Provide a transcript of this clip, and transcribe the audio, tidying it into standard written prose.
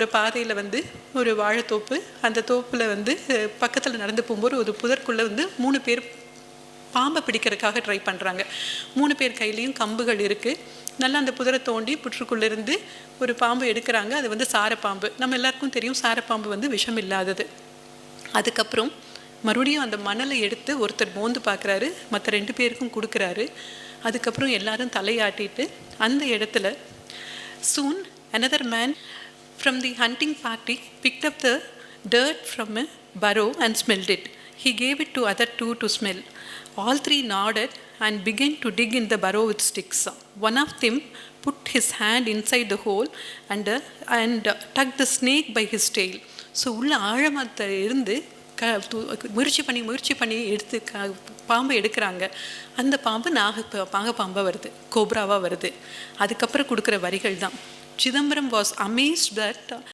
ஒரு பாதையில் ஒரு வாழைத்தோப்பு, அந்த தோப்பில் பக்கத்தில் நடந்து போகும்போது ஒரு புதற்குள்ளே 3 பேர் பாம்பை பிடிக்கிறதுக்காக ட்ரை பண்ணுறாங்க. 3 பேர் கையிலையும் கம்புகள் இருக்குது. நல்லா அந்த புதரை தோண்டி புற்றுக்குள்ளேருந்து ஒரு பாம்பு எடுக்கிறாங்க. அது சாரப்பாம்பு. நம்ம எல்லாருக்கும் தெரியும் சாரப்பாம்பு விஷம் இல்லாதது. அதுக்கப்புறம் மறுபடியும் அந்த மணலை எடுத்து ஒருத்தர் மோந்து பார்க்குறாரு, மற்ற 2 பேருக்கும் கொடுக்குறாரு. அதுக்கப்புறம் எல்லாரும் தலையாட்டிட்டு அந்த இடத்துல soon another man from the hunting party picked up the dirt from a burrow and smelled it. He gave it to other 2 to smell. All 3 nodded and began to dig in the burrow with sticks. One of them put his hand inside the hole and tugged the snake by his tail. So உள்ள ஆழமத்தை இருந்து முயற்சி பண்ணி எடுத்து பாம்பை எடுக்கிறாங்க. அந்த பாம்பு நாகப்பாம்பா வருது, கோப்ராவாக வருது. அதுக்கப்புறம் கொடுக்குற வரிகள் தான். Chidambaram was amazed that